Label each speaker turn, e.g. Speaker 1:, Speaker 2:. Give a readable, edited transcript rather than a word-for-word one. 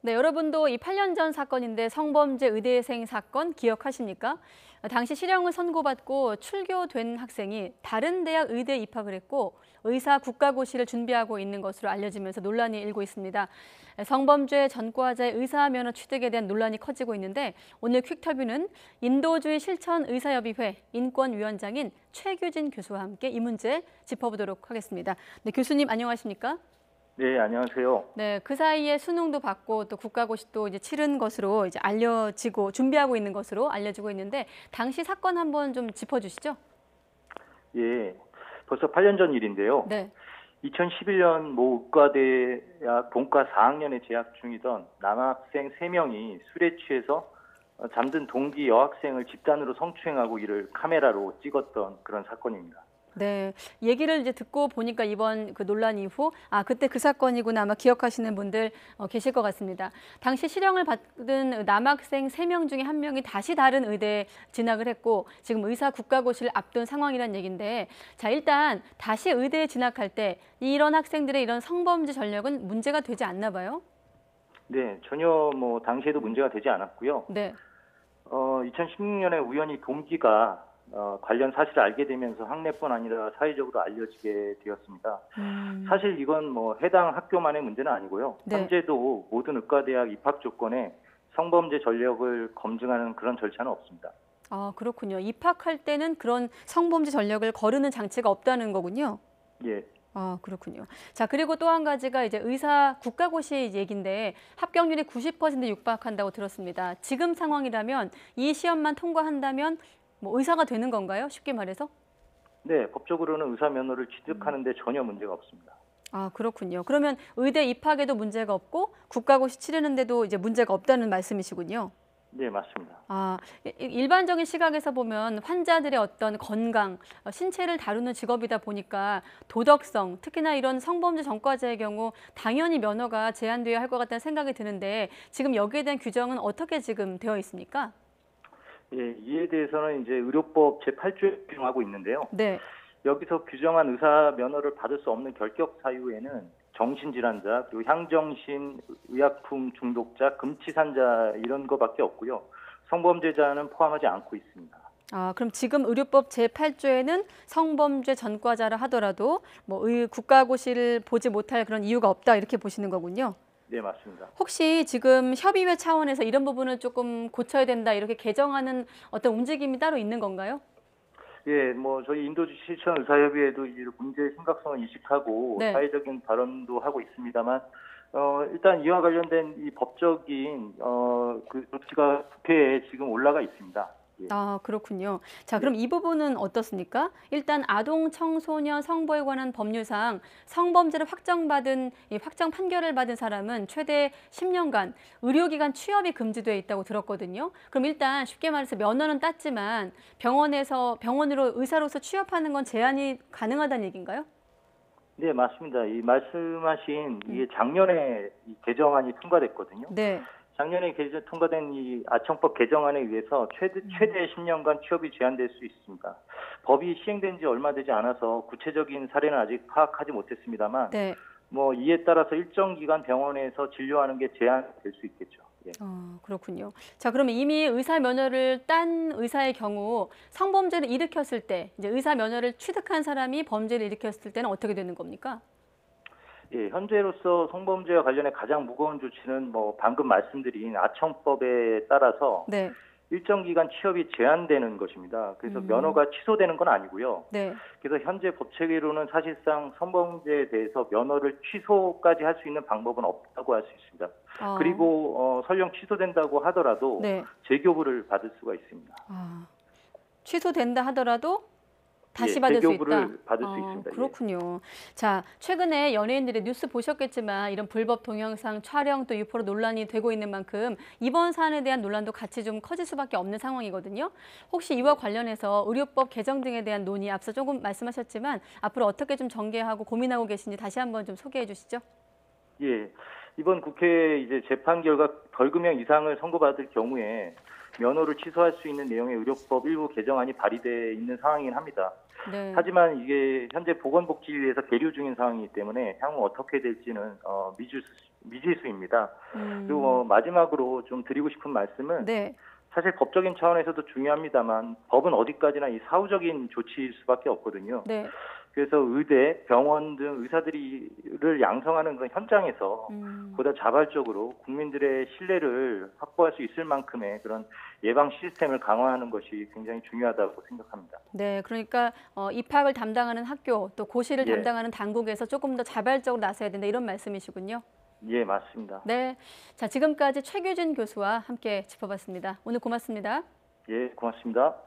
Speaker 1: 네, 여러분도 이 8년 전 사건인데 성범죄 의대생 사건 기억하십니까? 당시 실형을 선고받고 출교된 학생이 다른 대학 의대에 입학을 했고 의사 국가고시를 준비하고 있는 것으로 알려지면서 논란이 일고 있습니다. 성범죄 전과자의 의사 면허 취득에 대한 논란이 커지고 있는데 오늘 퀵터뷰는 인도주의 실천 의사협의회 인권위원장인 최규진 교수와 함께 이 문제 짚어보도록 하겠습니다. 네, 교수님 안녕하십니까?
Speaker 2: 네, 안녕하세요.
Speaker 1: 네, 그 사이에 수능도 받고 또 국가고시도 이제 치른 것으로 이제 알려지고 준비하고 있는 것으로 알려지고 있는데 당시 사건 한번 좀 짚어주시죠.
Speaker 2: 예, 벌써 8년 전 일인데요.
Speaker 1: 네.
Speaker 2: 2011년 모 의과대학 본과 4학년에 재학 중이던 남학생 3명이 술에 취해서 잠든 동기 여학생을 집단으로 성추행하고 이를 카메라로 찍었던 그런 사건입니다.
Speaker 1: 네, 얘기를 이제 듣고 보니까 이번 그 논란 이후 그때 그 사건이구나 아마 기억하시는 분들 계실 것 같습니다. 당시 실형을 받은 남학생 3명 중에 1명이 다시 다른 의대에 진학을 했고 지금 의사 국가고시를 앞둔 상황이란 얘기인데 자 일단 다시 의대에 진학할 때 이런 학생들의 이런 성범죄 전력은 문제가 되지 않나 봐요?
Speaker 2: 네, 전혀 당시에도 문제가 되지 않았고요.
Speaker 1: 네.
Speaker 2: 2016년에 우연히 동기가 관련 사실을 알게 되면서 학내뿐 아니라 사회적으로 알려지게 되었습니다. 사실 이건 해당 학교만의 문제는 아니고요.
Speaker 1: 네.
Speaker 2: 현재도 모든 의과대학 입학 조건에 성범죄 전력을 검증하는 그런 절차는 없습니다.
Speaker 1: 아, 그렇군요. 입학할 때는 그런 성범죄 전력을 거르는 장치가 없다는 거군요.
Speaker 2: 예.
Speaker 1: 아, 그렇군요. 자, 그리고 또 한 가지가 이제 의사 국가고시 얘기인데 합격률이 90% 육박한다고 들었습니다. 지금 상황이라면 이 시험만 통과한다면 의사가 되는 건가요? 쉽게 말해서?
Speaker 2: 네, 법적으로는 의사 면허를 취득하는데 전혀 문제가 없습니다.
Speaker 1: 아, 그렇군요. 그러면 의대 입학에도 문제가 없고 국가고시 치르는데도 이제 문제가 없다는 말씀이시군요.
Speaker 2: 네, 맞습니다.
Speaker 1: 일반적인 시각에서 보면 환자들의 어떤 건강, 신체를 다루는 직업이다 보니까 도덕성, 특히나 이런 성범죄 전과자의 경우 당연히 면허가 제한되어야 할 것 같다는 생각이 드는데 지금 여기에 대한 규정은 어떻게 지금 되어 있습니까?
Speaker 2: 예, 이에 대해서는 이제 의료법 제8조에 규정하고 있는데요.
Speaker 1: 네.
Speaker 2: 여기서 규정한 의사 면허를 받을 수 없는 결격 사유에는 정신질환자, 그리고 향정신 의약품 중독자, 금치산자 이런 거밖에 없고요. 성범죄자는 포함하지 않고 있습니다.
Speaker 1: 아, 그럼 지금 의료법 제8조에는 성범죄 전과자라 하더라도 국가고시를 보지 못할 그런 이유가 없다 이렇게 보시는 거군요.
Speaker 2: 네, 맞습니다.
Speaker 1: 혹시 지금 협의회 차원에서 이런 부분을 조금 고쳐야 된다 이렇게 개정하는 어떤 움직임이 따로 있는 건가요?
Speaker 2: 예, 저희 인도주의 실천 의사협의회도 이 문제의 심각성을 인식하고
Speaker 1: 네.
Speaker 2: 사회적인 발언도 하고 있습니다만, 일단 이와 관련된 이 법적인 그 조치가 국회에 지금 올라가 있습니다. 예.
Speaker 1: 아, 그렇군요. 자, 그럼 이 부분은 어떻습니까? 일단 아동 청소년 성보에 관한 법률상 성범죄를 확정 판결을 받은 사람은 최대 10년간 의료기관 취업이 금지되어 있다고 들었거든요. 그럼 일단 쉽게 말해서 면허는 땄지만 병원으로 의사로서 취업하는 건 제한이 가능하다는 얘기인가요?
Speaker 2: 네, 맞습니다. 이 말씀하신 이게 작년에 이 개정안이 통과됐거든요.
Speaker 1: 네.
Speaker 2: 작년에 통과된 이 아청법 개정안에 의해서 최대 10년간 취업이 제한될 수 있습니다. 법이 시행된 지 얼마 되지 않아서 구체적인 사례는 아직 파악하지 못했습니다만,
Speaker 1: 네.
Speaker 2: 이에 따라서 일정 기간 병원에서 진료하는 게 제한될 수 있겠죠. 예.
Speaker 1: 그렇군요. 자, 그러면 이미 의사 면허를 딴 의사의 경우 성범죄를 일으켰을 때 이제 의사 면허를 취득한 사람이 범죄를 일으켰을 때는 어떻게 되는 겁니까?
Speaker 2: 예, 현재로서 성범죄와 관련해 가장 무거운 조치는 방금 말씀드린 아청법에 따라서
Speaker 1: 네.
Speaker 2: 일정 기간 취업이 제한되는 것입니다. 그래서 면허가 취소되는 건 아니고요.
Speaker 1: 네.
Speaker 2: 그래서 현재 법체계로는 사실상 성범죄에 대해서 면허를 취소까지 할 수 있는 방법은 없다고 할 수 있습니다. 그리고 설령 취소된다고 하더라도
Speaker 1: 네.
Speaker 2: 재교부를 받을 수가 있습니다.
Speaker 1: 취소된다 하더라도 다시
Speaker 2: 예,
Speaker 1: 받을 수
Speaker 2: 재교부를
Speaker 1: 있다.
Speaker 2: 받을 수 있습니다.
Speaker 1: 그렇군요. 자, 최근에 연예인들의 뉴스 보셨겠지만 이런 불법 동영상 촬영 또 유포로 논란이 되고 있는 만큼 이번 사안에 대한 논란도 같이 좀 커질 수밖에 없는 상황이거든요. 혹시 이와 관련해서 의료법 개정 등에 대한 논의 앞서 조금 말씀하셨지만 앞으로 어떻게 좀 전개하고 고민하고 계신지 다시 한번 좀 소개해 주시죠.
Speaker 2: 예, 이번 국회 이제 재판 결과 벌금형 이상을 선고받을 경우에 면허를 취소할 수 있는 내용의 의료법 일부 개정안이 발의돼 있는 상황이긴 합니다.
Speaker 1: 네.
Speaker 2: 하지만 이게 현재 보건복지위에서 계류 중인 상황이기 때문에 향후 어떻게 될지는 미지수입니다. 그리고 마지막으로 좀 드리고 싶은 말씀은
Speaker 1: 네.
Speaker 2: 사실 법적인 차원에서도 중요합니다만 법은 어디까지나 이 사후적인 조치일 수밖에 없거든요.
Speaker 1: 네.
Speaker 2: 그래서 의대, 병원 등 의사들을 양성하는 그런 현장에서 보다 자발적으로 국민들의 신뢰를 확보할 수 있을 만큼의 그런 예방 시스템을 강화하는 것이 굉장히 중요하다고 생각합니다.
Speaker 1: 네, 그러니까 입학을 담당하는 학교 또 고시를
Speaker 2: 예,
Speaker 1: 담당하는 당국에서 조금 더 자발적으로 나서야 된다 이런 말씀이시군요.
Speaker 2: 예, 맞습니다.
Speaker 1: 네, 자 지금까지 최규진 교수와 함께 짚어봤습니다. 오늘 고맙습니다.
Speaker 2: 예, 고맙습니다.